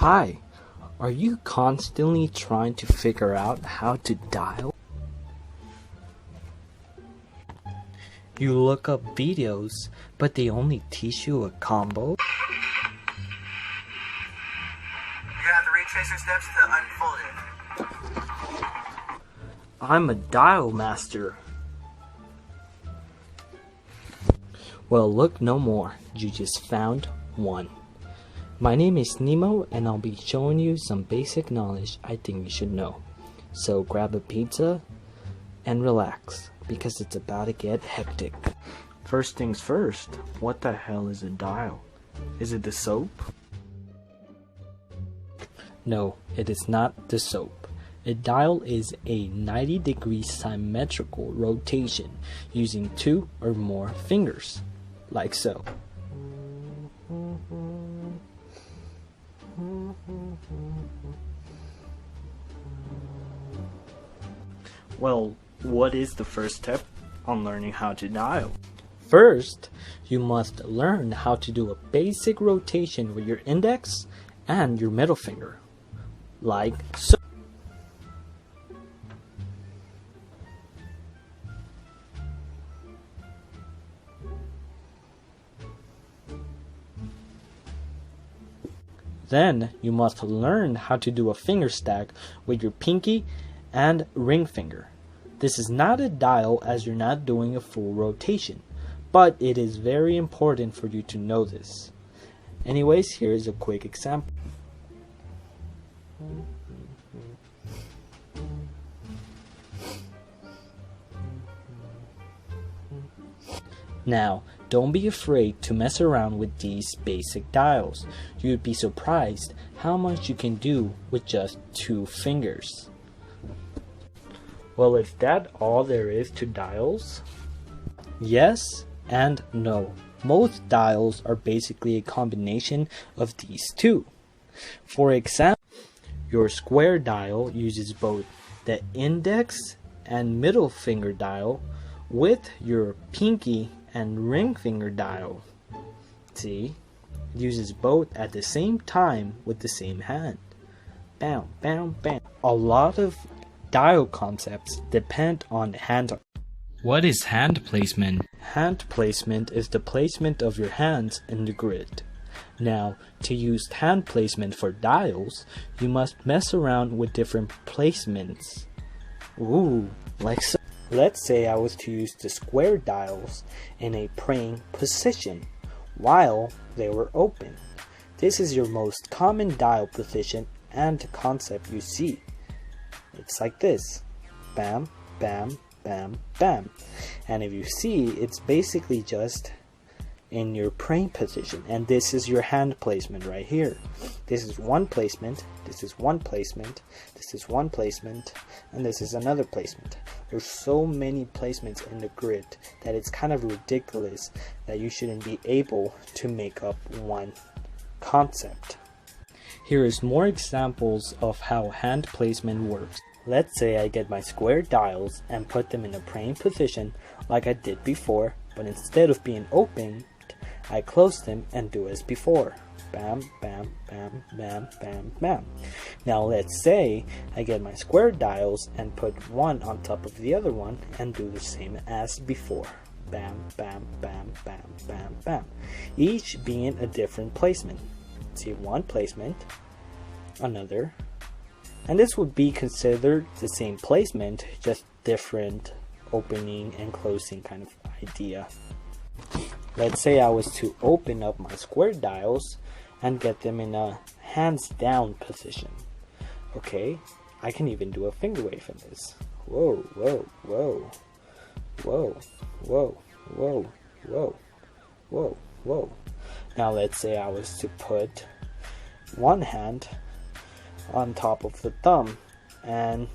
Hi, are you constantly trying to figure out how to dial? You look up videos, but they only teach you a combo? You're gonna have to retrace your steps to unfold it. I'm a dial master. Well, look no more. You just found one. My name is Nemo, and I'll be showing you some basic knowledge I think you should know. So grab a pizza and relax, because it's about to get hectic. First things first, what the hell is a dial? Is it the soap? No, it is not the soap. A dial is a 90-degree symmetrical rotation using 2 or more fingers, like so. Well, what is the first step on learning how to dial? First, you must learn how to do a basic rotation with your index and your middle finger, like so. Then you must learn how to do a finger stack with your pinky and ring finger. This is not a dial as you're not doing a full rotation, but it is very important for you to know this. Anyways, here is a quick example. Now, don't be afraid to mess around with these basic dials. You'd be surprised how much you can do with just 2 fingers. Well, is that all there is to dials? Yes and no. Most dials are basically a combination of these two. For example, your square dial uses both the index and middle finger dial with your pinky and ring finger dial. See? It uses both at the same time with the same hand. Bam, bam, bam. A lot of dial concepts depend on hand. What is hand placement? Hand placement is the placement of your hands in the grid. Now, to use hand placement for dials, you must mess around with different placements. Ooh, like so. Let's say I was to use the square dials in a praying position while they were open. This is your most common dial position and concept you see. It's like this. Bam, bam, bam, bam. And if you see, it's basically just in your praying position, and this is your hand placement right here. This is one placement, this is one placement, this is one placement, and this is another placement. There's so many placements in the grid that it's kind of ridiculous that you shouldn't be able to make up one concept. Here is more examples of how hand placement works. Let's say I get my square dials and put them in a praying position like I did before, but instead of being open, I close them and do as before. Bam, bam, bam, bam, bam, bam. Now let's say I get my square dials and put one on top of the other one and do the same as before. Bam, bam, bam, bam, bam, bam. Each being a different placement. See, one placement, another, and this would be considered the same placement, just different opening and closing kind of idea. Let's say I was to open up my square dials and get them in a hands down position. Okay, I can even do a finger wave in this. Whoa, whoa, whoa, whoa, whoa, whoa, whoa, whoa, whoa. Now let's say I was to put one hand on top of the thumb and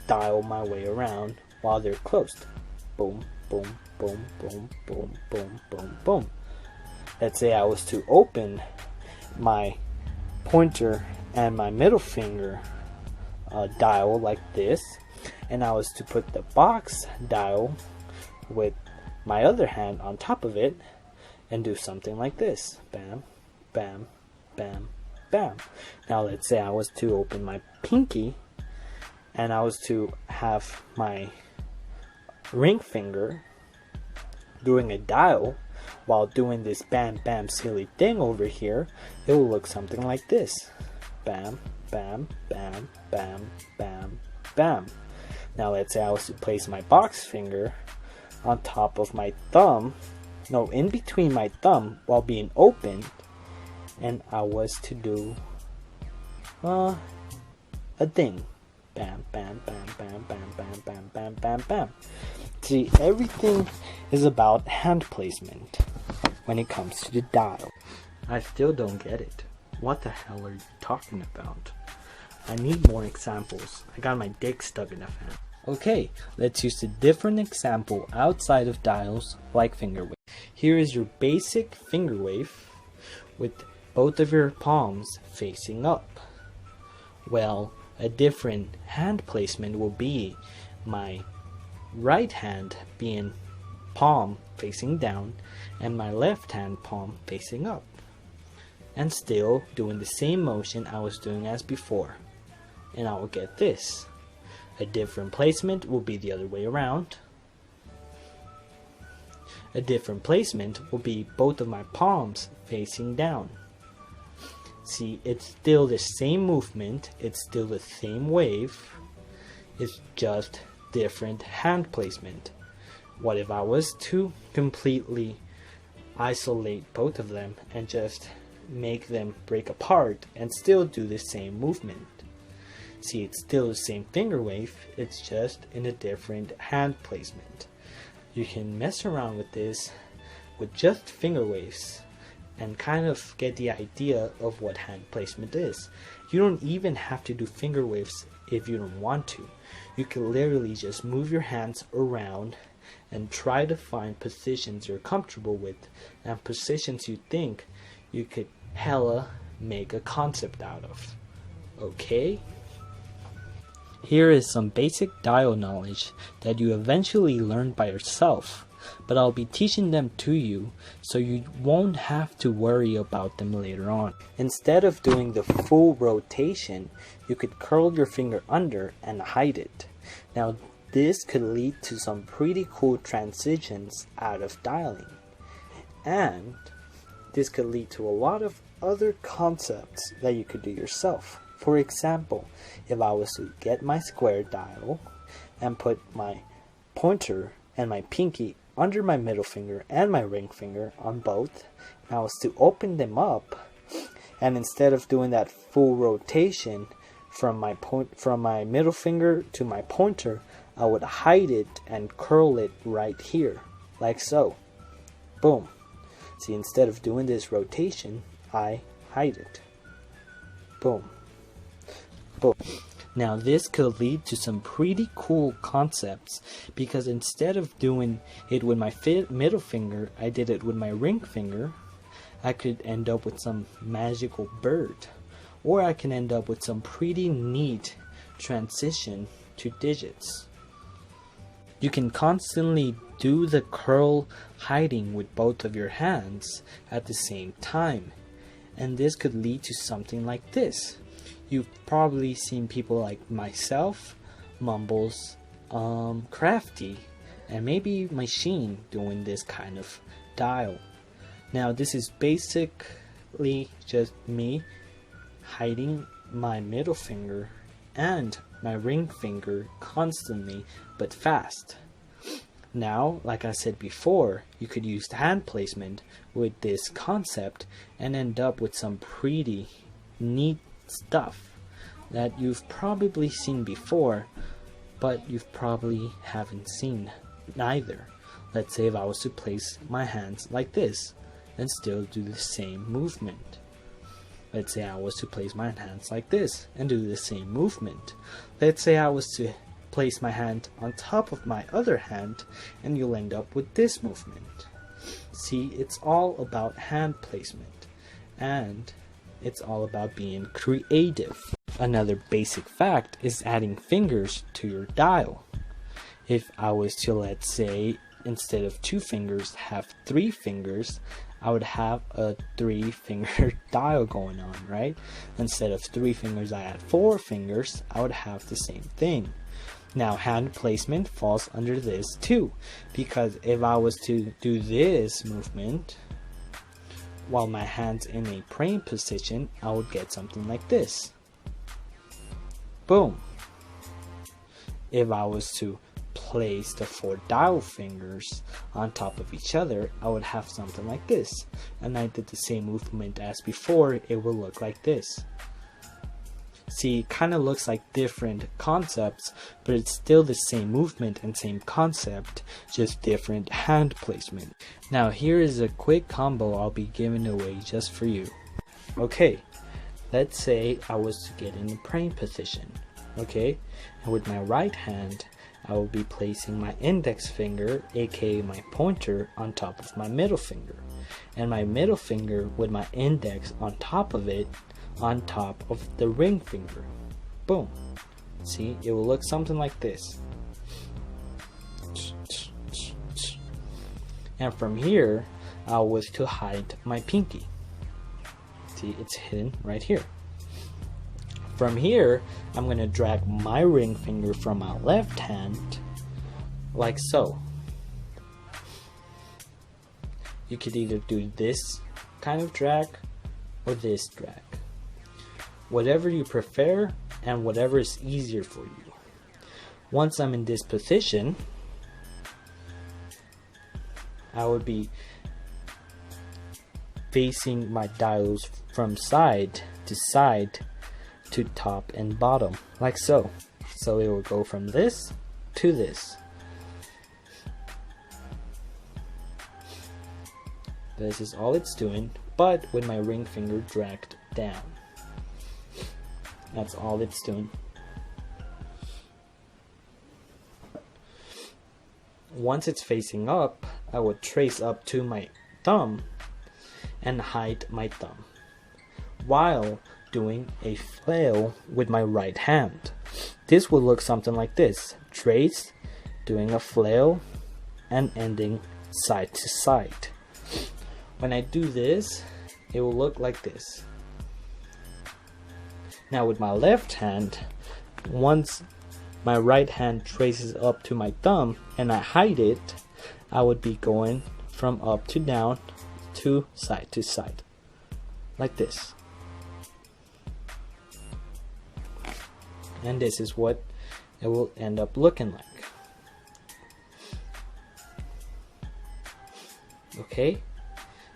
dial my way around while they're closed. Boom, boom, boom, boom, boom, boom, boom, boom. Let's say I was to open my pointer and my middle finger dial like this, and I was to put the box dial with my other hand on top of it and do something like this. Bam, bam, bam, bam. Now let's say I was to open my pinky and I was to have my ring finger doing a dial while doing this bam bam silly thing over here, it will look something like this. Bam, bam, bam, bam, bam, bam. Now let's say I was to place my box finger on top of my thumb, no, in between my thumb while being opened, and I was to do a thing. Bam, bam, bam, bam, bam, bam, bam, bam, bam, bam. See, everything is about hand placement when it comes to the dial. I still don't get it. What the hell are you talking about? I need more examples. I got my dick stuck in a fan. Okay, let's use a different example outside of dials, like finger wave. Here is your basic finger wave with both of your palms facing up. Well, a different hand placement will be my right hand being palm facing down and my left hand palm facing up, and still doing the same motion I was doing as before, and I will get this. A different placement will be the other way around. A different placement will be both of my palms facing down. See, it's still the same movement, it's still the same wave, it's just different hand placement. What if I was to completely isolate both of them and just make them break apart and still do the same movement? See, it's still the same finger wave, it's just in a different hand placement. You can mess around with this with just finger waves and kind of get the idea of what hand placement is. You don't even have to do finger waves if you don't want to. You can literally just move your hands around and try to find positions you're comfortable with and positions you think you could hella make a concept out of. Okay? Here is some basic dial knowledge that you eventually learn by yourself, but I'll be teaching them to you so you won't have to worry about them later on. Instead of doing the full rotation, you could curl your finger under and hide it. Now this could lead to some pretty cool transitions out of dialing, and this could lead to a lot of other concepts that you could do yourself. For example, if I was to get my square dial and put my pointer and my pinky under my middle finger and my ring finger on both, and I was to open them up, and instead of doing that full rotation from my middle finger to my pointer, I would hide it and curl it right here, like so. Boom. See, instead of doing this rotation, I hide it. Boom. Boom. Now this could lead to some pretty cool concepts, because instead of doing it with my middle finger, I did it with my ring finger. I could end up with some magical bird, or I can end up with some pretty neat transition to digits. You can constantly do the curl hiding with both of your hands at the same time, and this could lead to something like this. You've probably seen people like myself, Mumbles, Crafty, and maybe Machine doing this kind of dial. Now this is basically just me hiding my middle finger and my ring finger constantly but fast. Now, like I said before, you could use hand placement with this concept and end up with some pretty neat stuff that you've probably seen before, but you've probably haven't seen neither. Let's say if I was to place my hands like this and still do the same movement. Let's say I was to place my hands like this and do the same movement. Let's say I was to place my hand on top of my other hand, and you'll end up with this movement. See, it's all about hand placement, and it's all about being creative. Another basic fact is adding fingers to your dial. If I was to, let's say, instead of 2 fingers, have 3 fingers, I would have a 3-finger dial going on, right? Instead of 3 fingers, I had 4 fingers. I would have the same thing. Now, hand placement falls under this too, because if I was to do this movement while my hand's in a praying position, I would get something like this. Boom. If I was to place the 4 dial fingers on top of each other, I would have something like this. And I did the same movement as before, it will look like this. See, it kind of looks like different concepts, but it's still the same movement and same concept, just different hand placement. Now here is a quick combo I'll be giving away just for you. Okay, let's say I was to get in the praying position, okay? And with my right hand, I will be placing my index finger, aka my pointer, on top of my middle finger. And my middle finger with my index on top of it, on top of the ring finger. Boom. See, it will look something like this. And from here, I was to hide my pinky. See, it's hidden right here. From here, I'm going to drag my ring finger from my left hand like so. You could either do this kind of drag or this drag. Whatever you prefer and whatever is easier for you. Once I'm in this position, I would be facing my dials from side to top and bottom, like so. So it will go from this to this. This is all it's doing, but with my ring finger dragged down. That's all it's doing. Once it's facing up, I would trace up to my thumb and hide my thumb while doing a flail with my right hand. This will look something like this. Trace, doing a flail, and ending side to side. When I do this, it will look like this. Now with my left hand, once my right hand traces up to my thumb and I hide it, I would be going from up to down to side, like this. And this is what it will end up looking like. Okay,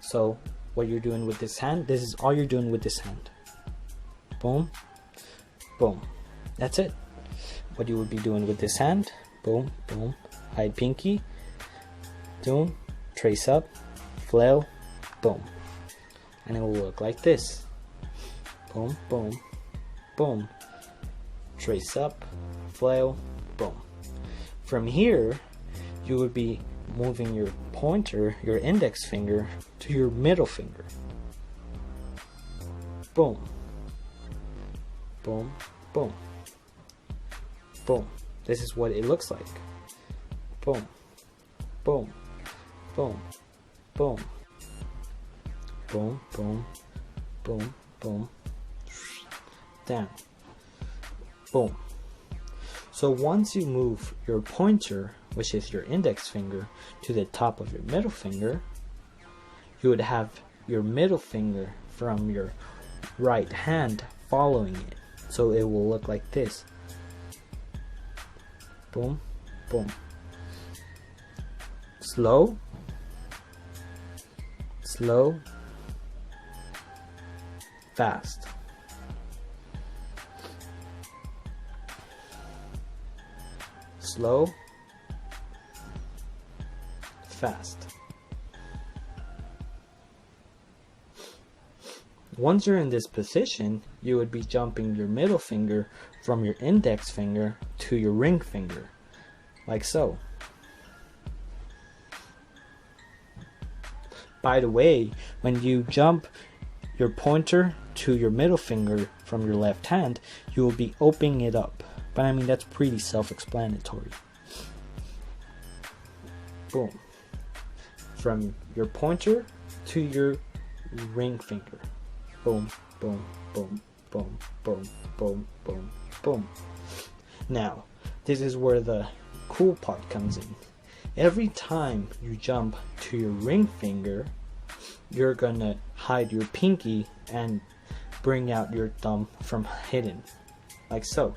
so what you're doing with this hand, this is all you're doing with this hand. Boom, boom. That's it. What you would be doing with this hand, boom, boom, hide pinky, boom, trace up, flail, boom. And it will look like this. Boom, boom, boom. Trace up, flail, boom. From here, you would be moving your pointer, your index finger, to your middle finger. Boom. Boom, boom, boom. This is what it looks like. Boom, boom, boom, boom, boom, boom, boom, boom, down, boom. So once you move your pointer, which is your index finger, to the top of your middle finger, you would have your middle finger from your right hand following it. So it will look like this. Boom, boom. Slow, slow, fast. Slow, fast. Once you're in this position, you would be jumping your middle finger from your index finger to your ring finger, like so. By the way, when you jump your pointer to your middle finger from your left hand, you will be opening it up. But I mean, that's pretty self-explanatory. Boom. From your pointer to your ring finger. Boom, boom, boom, boom, boom, boom, boom, boom. Now, this is where the cool part comes in. Every time you jump to your ring finger, you're gonna hide your pinky and bring out your thumb from hidden, like so.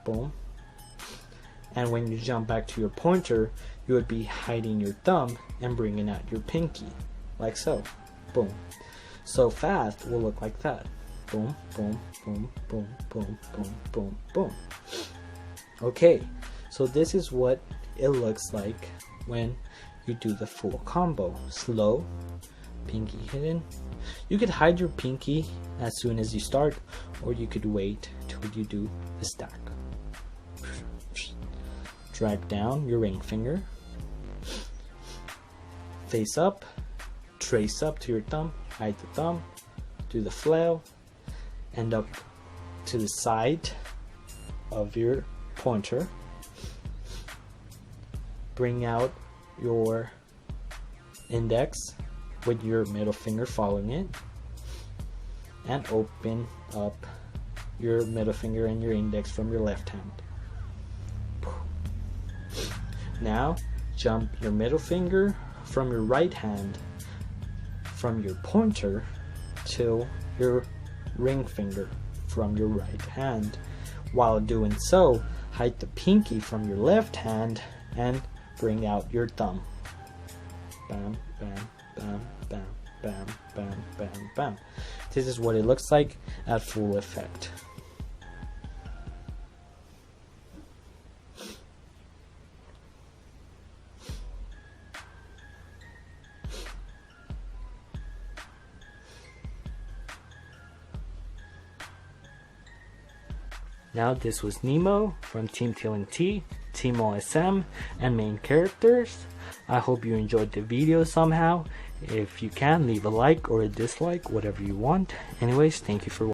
Boom. And when you jump back to your pointer, you would be hiding your thumb and bringing out your pinky, like so. Boom. So fast will look like that. Boom, boom, boom, boom, boom, boom, boom, boom. Okay, so this is what it looks like when you do the full combo. Slow, pinky hidden. You could hide your pinky as soon as you start, or you could wait till you do the stack. Drag down your ring finger, face up, trace up to your thumb, hide the thumb, do the flail, end up to the side of your pointer, bring out your index with your middle finger following it, and open up your middle finger and your index from your left hand. Now jump your middle finger from your right hand from your pointer to your ring finger from your right hand. While doing so, hide the pinky from your left hand and bring out your thumb. Bam, bam, bam, bam, bam, bam, bam, bam. This is what it looks like at full effect. Now this was Nemo from Team TLNT, Team OSM, and main characters. I hope you enjoyed the video somehow. If you can, leave a like or a dislike, whatever you want. Anyways, thank you for watching.